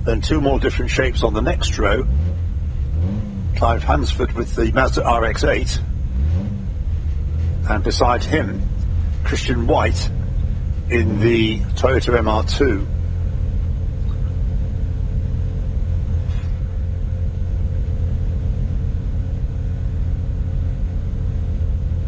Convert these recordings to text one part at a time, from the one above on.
Then two more different shapes on the next row. Clive Hansford with the Mazda RX8, and beside him Christian White in the Toyota MR2.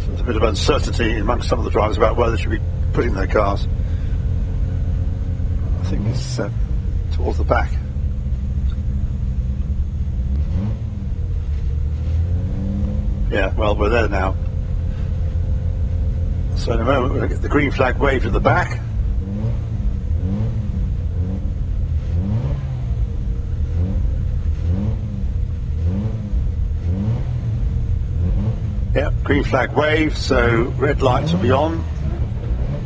So there's a bit of uncertainty amongst some of the drivers about where they should be putting their cars. I think it's towards the back. Yeah, well, we're there now. So in a moment we'll get the green flag waved at the back. Yep, green flag wave, so red lights will be on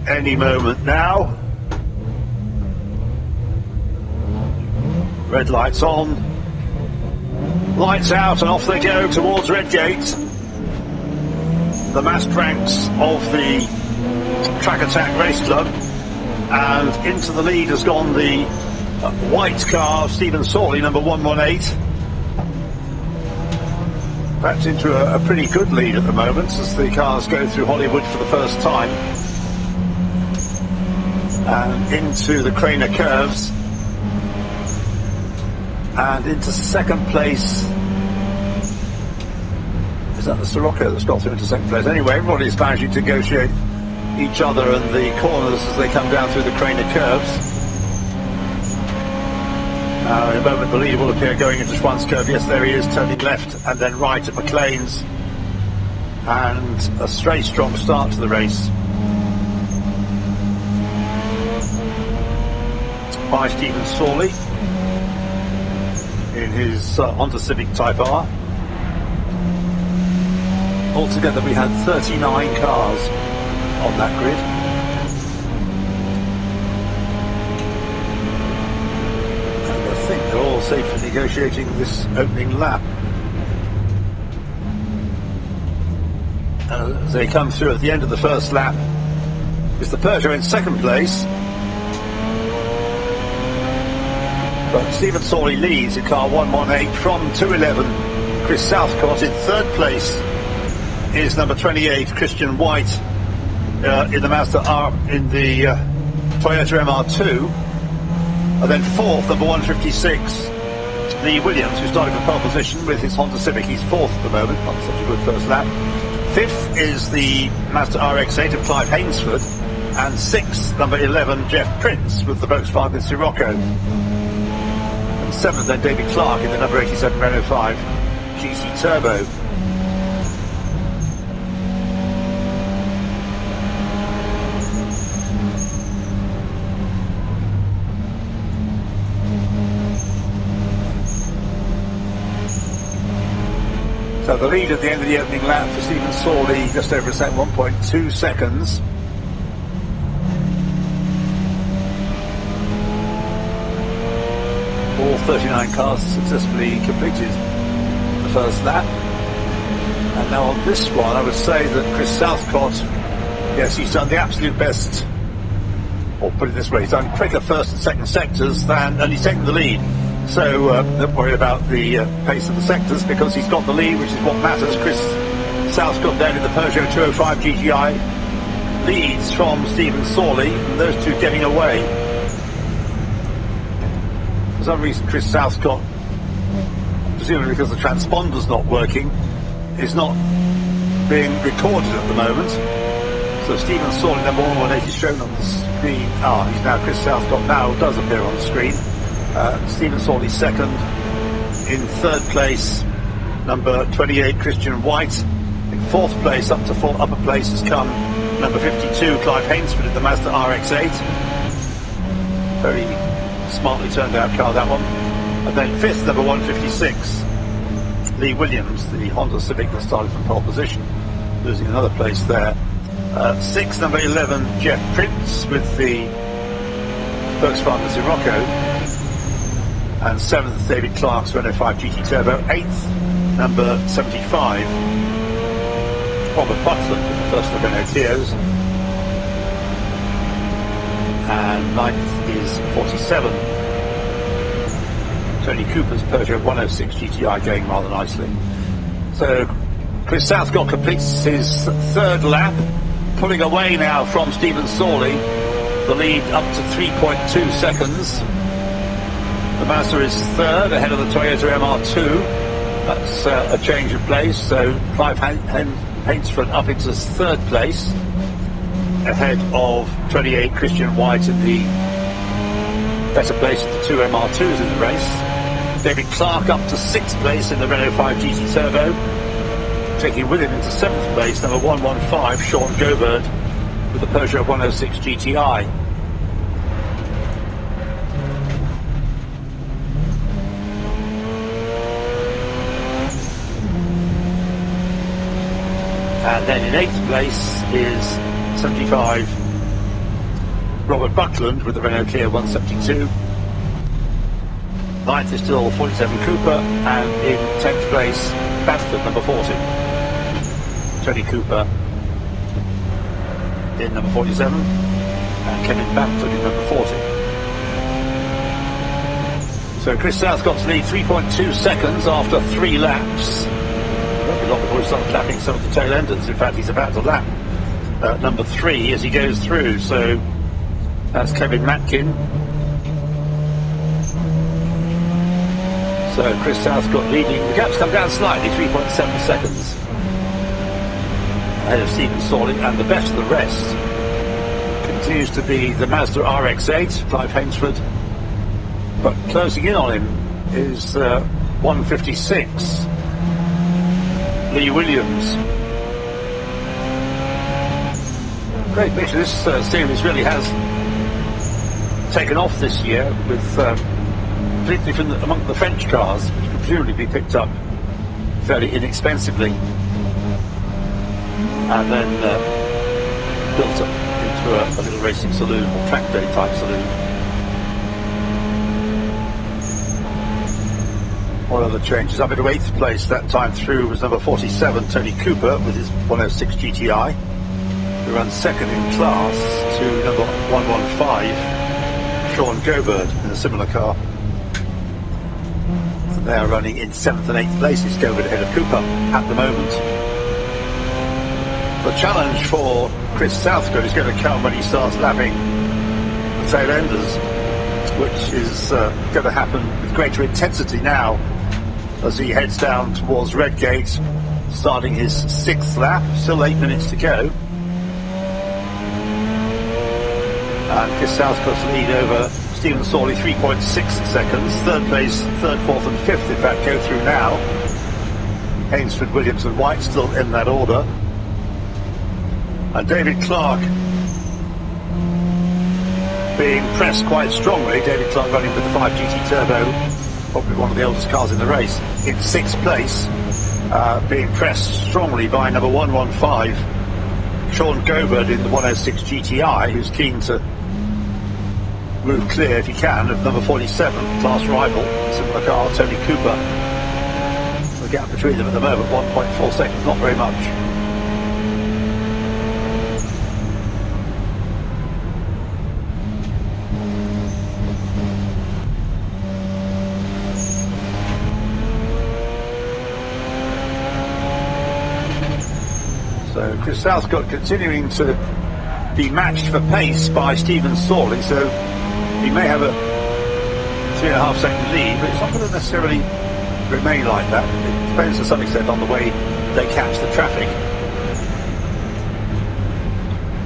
any moment now. Red lights on, lights out, and off they go towards Redgate. The massed ranks of the Track Attack Race Club, and into the lead has gone the white car of Stephen Sawley, number 118. Perhaps into a pretty good lead at the moment as the cars go through Hollywood for the first time and into the Craner curves and into second place. Is that the Sirocco that's got through into second place? Anyway, everybody's managing to negotiate each other and the corners as they come down through the Craner curves. In a moment the leader will appear going into Schwann's curve. Yes, there he is, turning left and then right at McLean's. And a straight strong start to the race by Stephen Sawley in his Honda Civic Type R. Altogether we had 39 cars on that grid. And I think they're all safely negotiating this opening lap. As they come through at the end of the first lap, is the Peugeot in second place. But Stephen Sawley leads in car 118 from 211. Chris Southcott in third place is number 28, Christian White, in the Mazda in the Toyota MR2. And then fourth, number 156, Lee Williams, who started from pole position with his Honda Civic. He's fourth at the moment, not such a good first lap. Fifth is the Mazda RX8 of Clive Hainsford. And sixth, number 11, Jeff Prince with the Volkswagen Sirocco. And seventh, then David Clark in the number 87 Renault 5 GC Turbo. So the lead at the end of the opening lap for Stephen Sawley, just over a second, 1.2 seconds. All 39 cars successfully completed the first lap. And now on this one, I would say that Chris Southcott, yes, he's done the absolute best, or put it this way, he's done quicker first and second sectors than, and he's taken the lead. So don't worry about the pace of the sectors, because he's got the lead, which is what matters. Chris Southcott then in the Peugeot 205 GTI leads from Stephen Sawley, and those two getting away. For some reason Chris Southcott, presumably because the transponder's not working, is not being recorded at the moment. So Stephen Sawley, number 118, is shown on the screen. He's now Chris Southcott now does appear on the screen. Stephen Sawley second. In third place, number 28, Christian White. In fourth place, up to upper place has come number 52, Clive Hainsford in the Mazda RX8. Very smartly turned out car, that one. And then fifth, number 156, Lee Williams, the Honda Civic that started from pole position, losing another place there. Sixth, number 11, Jeff Prince with the Volkswagen Sirocco. And seventh, David Clark's Renault 5 GT Turbo. Eighth, number 75, Robert Buckland with the first of the Renault Tios. And ninth is 47, Tony Cooper's Peugeot 106 GTI going rather nicely. So Chris Southcott completes his third lap, pulling away now from Stephen Sawley. The lead up to 3.2 seconds. The Mazda is third, ahead of the Toyota MR2. That's a change of place, so Clive Hainsford up into third place, ahead of 28 Christian White in the better place of the two MR2s in the race. David Clark up to sixth place in the Renault 5 GT Turbo, taking with him into seventh place, number 115, Sean Goverd, with the Peugeot 106 GTI. And then in eighth place is 75 Robert Buckland with the Renault Clio 172. Ninth is still 47 Cooper, and in 10th place Bamford, number 40. Tony Cooper in number 47 and Kevin Bamford in number 40. So Chris Southcott's lead 3.2 seconds after 3 laps. Won't be long before he starts lapping some of the tail enders. In fact, he's about to lap number 3 as he goes through. So that's Kevin Matkin. So Chris Southcott leading. The gap's come down slightly, 3.7 seconds. Ahead of Stephen Sawley, and the best of the rest continues to be the Mazda RX8, Clive Hainsford. But closing in on him is 156. Lee Williams. Great mixture. This series really has taken off this year, with particularly from among the French cars, which could presumably be picked up fairly inexpensively and then built up into a little racing saloon or track day type saloon. One of the changes up into 8th place that time through was number 47 Tony Cooper with his 106 GTI, who runs second in class to number 115 Sean Goverd in a similar car. So they are running in 7th and 8th places, Goverd ahead of Cooper at the moment. The challenge for Chris Southcott is going to come when he starts lapping the tail enders, which is going to happen with greater intensity now as he heads down towards Redgate, starting his 6th lap. Still 8 minutes to go. And Chris Southcott's lead over Stephen Sawley, 3.6 seconds. Third place, third, fourth and fifth, in fact, go through now. Hainsford, Williams and White still in that order. And David Clark being pressed quite strongly. David Clark running with the 5 GT Turbo, probably one of the oldest cars in the race, in 6th place, being pressed strongly by number 115 Sean Goverd in the 106 GTI, who's keen to move clear if he can of number 47, class rival, similar car, Tony Cooper. The gap between them at the moment, 1.4 seconds, not very much. So Chris Southcott continuing to be matched for pace by Stephen Sawley, so he may have a 3.5 second lead, but it's not going to necessarily remain like that. It depends to some extent on the way they catch the traffic.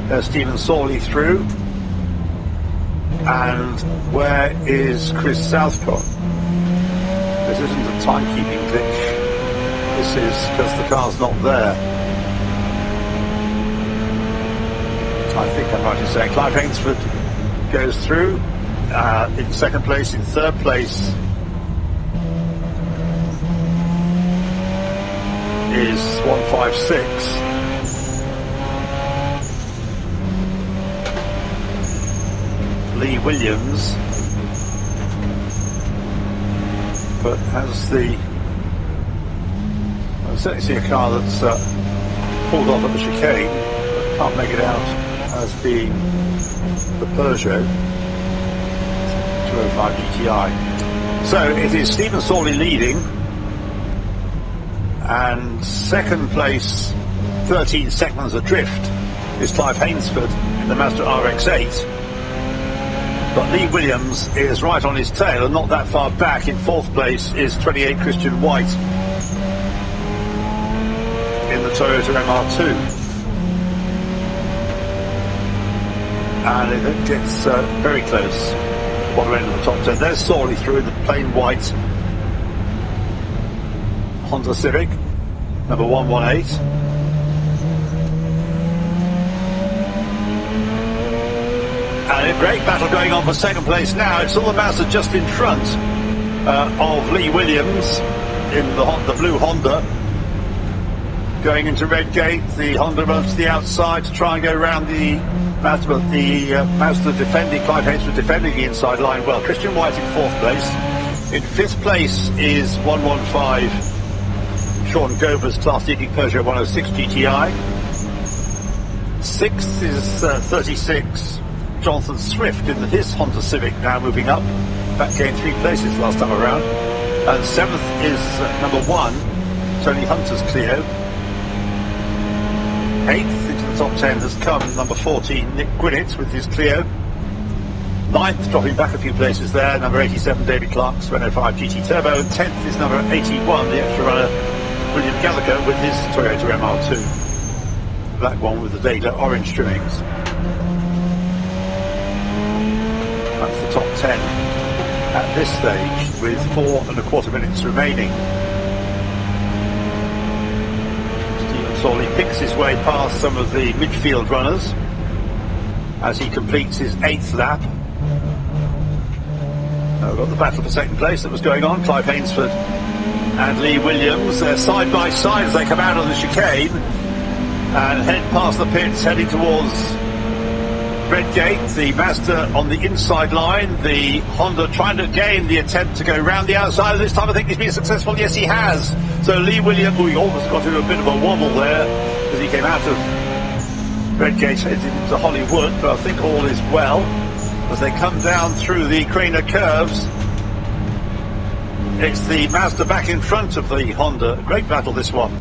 There's Stephen Sawley through, and where is Chris Southcott? This isn't a timekeeping glitch, this is because the car's not there. I think I'm right in saying Clive Hainsford goes through in 2nd place. In 3rd place is 156. Lee Williams, but has the, I certainly see a car that's pulled off at the chicane, but can't make it out as being the Peugeot 205 GTI. So it is Stephen Sawley leading, and second place, 13 seconds adrift, is Clive Hainsford in the Mazda RX8. But Lee Williams is right on his tail and not that far back. In fourth place is 28 Christian White in the Toyota MR2. And it gets very close, bottom end of the top 10. There's Sawley through in the plain white Honda Civic, number 118. And a great battle going on for second place now. It's all the Mazda just in front of Lee Williams in the blue Honda. Going into Redgate, the Honda runs to the outside to try and go around the Mazda, but the Mazda defending, Clive Hainsford defending the inside line well. Christian White in fourth place. In fifth place is 115 Sean Gover's class-leading Peugeot 106 GTI. Sixth is 36 Jonathan Swift in his Honda Civic, now moving up. In fact, gained 3 places last time around. And seventh is number 1, Tony Hunter's Clio. Eighth into the top 10 has come number 14, Nick Gwinnett with his Clio. Ninth, dropping back a few places there, number 87, David Clark's 105 GT Turbo. And 10th is number 81, the extra runner, William Gallagher with his Toyota MR2. The black one with the data orange trimmings. That's the top 10 at this stage with 4 1/4 minutes remaining. Stephen Sawley picks his way past some of the midfield runners as he completes his 8th lap. We've got the battle for second place that was going on. Clive Hainsford and Lee Williams, they're side by side as they come out on the chicane and head past the pits, heading towards Redgate. The Mazda on the inside line, the Honda trying to gain the attempt to go round the outside. This time I think he's been successful. Yes, he has. So Lee Williams, he almost got into a bit of a wobble there as he came out of Redgate, headed into Hollywood, but I think all is well as they come down through the Craner curves. It's the Mazda back in front of the Honda. Great battle, this one.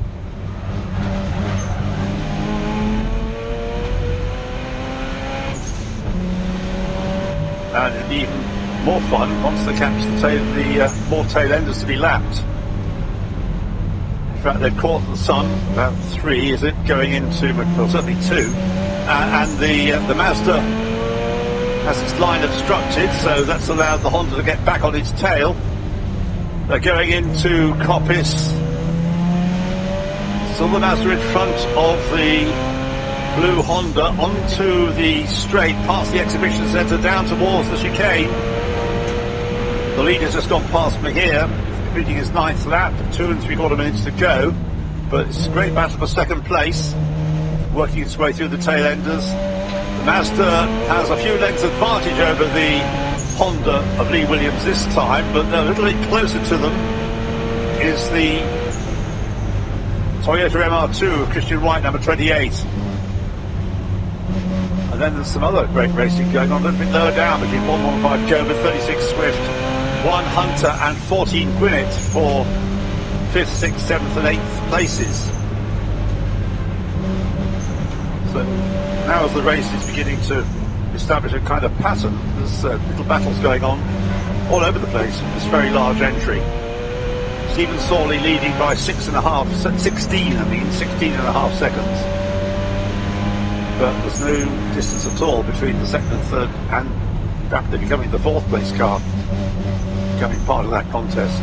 And it'd be even more fun once they catch the more tail enders to be lapped. In fact, they've caught the sun, about 3, is it, going into, well, certainly 2. And the Mazda has its line obstructed, so that's allowed the Honda to get back on its tail. They're going into Coppice. Still the Mazda in front of the blue Honda onto the straight, past the exhibition centre, down towards the chicane. The leader's just gone past me here, completing his 9th lap, 2 3/4 minutes to go. But it's a great battle for second place, working its way through the tail enders. The Mazda has a few lengths advantage over the Honda of Lee Williams this time, but a little bit closer to them is the Toyota MR2 of Christian White, number 28. And then there's some other great racing going on a little bit lower down between 115 Gover, 36 Swift, 1 Hunter and 14 Gwinnett for 5th, 6th, 7th and 8th places. So now as the race is beginning to establish a kind of pattern, there's little battles going on all over the place in this very large entry. Stephen Sawley leading by 16 and a half seconds. But there's no distance at all between the second and third, and rapidly becoming the 4th place car, becoming part of that contest.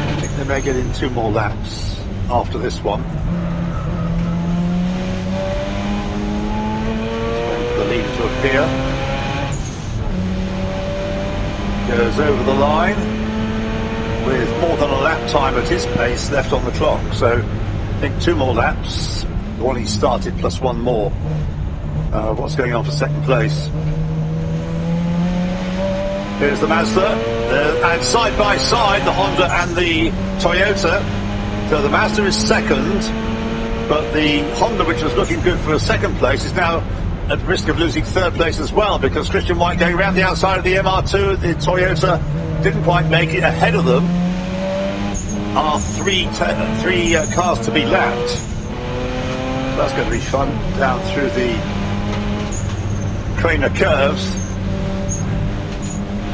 I think they may get in 2 more laps after this one. Just waiting for the leader to appear. Goes over the line with more than a lap time at his pace left on the clock, so I think 2 more laps, the one he started plus 1 more. What's going on for second place? Here's the Mazda, and side by side the Honda and the Toyota. So the Mazda is second, but the Honda, which was looking good for a second place, is now at risk of losing third place as well, because Christian White going around the outside of the MR2, the Toyota didn't quite make it. Ahead of them are three cars to be lapped. So that's going to be fun down through the Craner curves.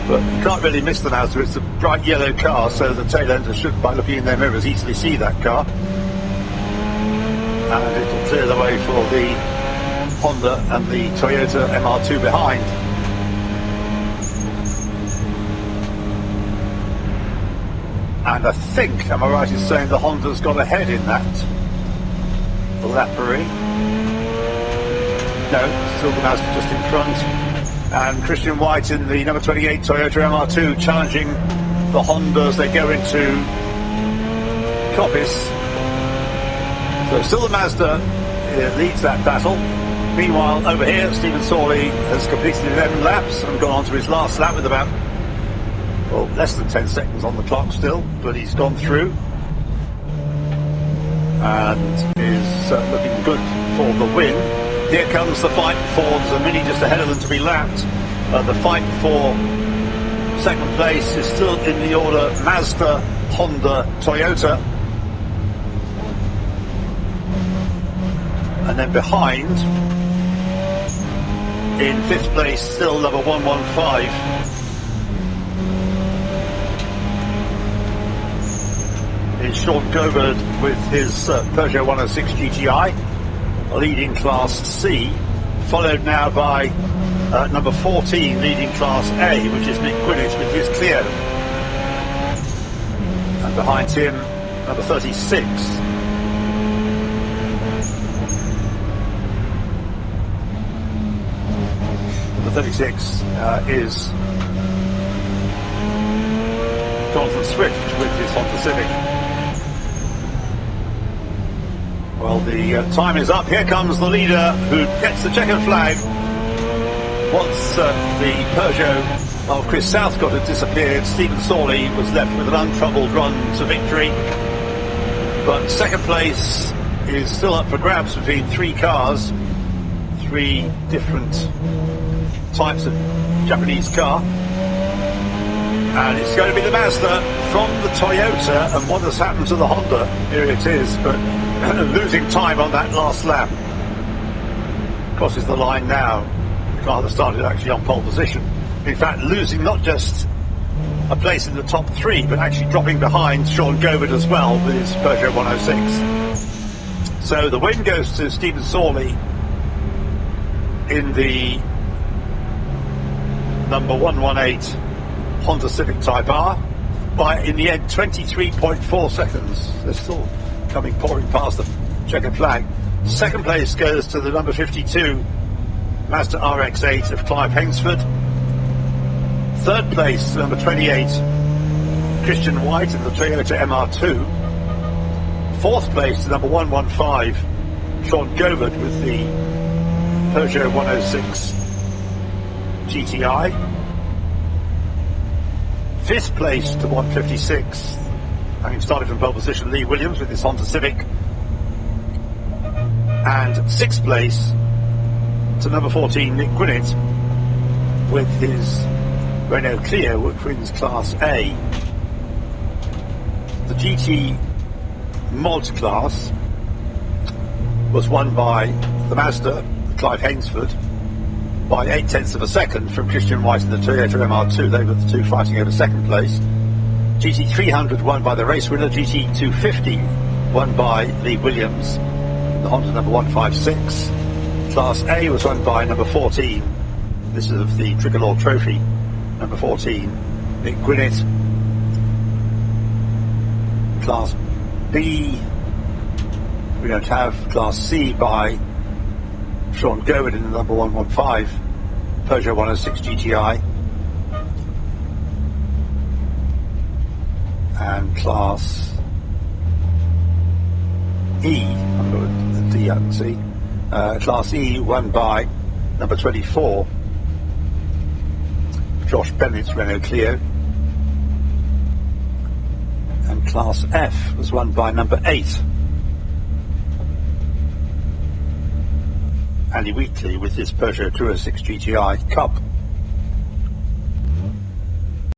But you can't really miss the Mazda. It's a bright yellow car, so the tail ender should, by looking in their mirrors, easily see that car. And it'll clear the way for the Honda and the Toyota MR2 behind. And I think, am I right in saying the Honda's got ahead in that lappery? No, still the Mazda just in front. And Christian White in the number 28 Toyota MR2 challenging the Honda as they go into Coppice. So still the Mazda leads that battle. Meanwhile, over here, Stephen Sawley has completed 11 laps and gone on to his last lap with about, well, less than 10 seconds on the clock still, but he's gone through and is looking good for the win. Here comes the fight for, there's a Mini just ahead of them to be lapped. The fight for second place is still in the order Mazda, Honda, Toyota. And then behind, in fifth place, still number 115. Is Sean Govard with his Peugeot 106 GTI. Leading Class C, followed now by number 14 leading Class A, which is Nick Quinnett with his Clio. And behind him, number 36. Number 36 is Jonathan Swift with his Honda Civic. Well, the time is up. Here comes the leader who gets the checkered flag. Once the Peugeot of Chris Southcott had disappeared, Stephen Sawley was left with an untroubled run to victory. But second place is still up for grabs between three cars, three different types of Japanese car. And it's going to be the Mazda from the Toyota, and what has happened to the Honda? Here it is, but losing time on that last lap. Crosses the line now. The car that started actually on pole position. In fact, losing not just a place in the top three, but actually dropping behind Sean Govard as well with his Peugeot 106. So the win goes to Stephen Sawley in the number 118 Honda Civic Type R by, in the end, 23.4 seconds. They're still pouring past the checkered flag. Second place goes to the number 52 Mazda RX8 of Clive Hainsford. Third place to number 28 Christian White in the Toyota MR2. Fourth place to number 115 Sean Govard with the Peugeot 106 GTI. Fifth place to 156, having started from pole position, Lee Williams with his Honda Civic. And sixth place to number 14, Nick Quinnett with his Renault Clio, which wins Class A. The GT Mod class was won by the Mazda, Clive Hainsford, by 0.8 of a second from Christian White in the Toyota MR2. They were the two fighting over second place. GT300 won by the race winner. GT250 won by Lee Williams, the Honda number 156. Class A was won by number 14. This is of the Tricolor Trophy. Number 14, Nick Quinnett. Class B, we don't have. Class C by Sean Govard in the number 115 Peugeot 106 GTI. And Class E, I'm going to D, I can see. Class E won by number 24 Josh Bennett's Renault Clio. And Class F was won by number 8 Andy Wheatley with his Peugeot 206 GTI Cup.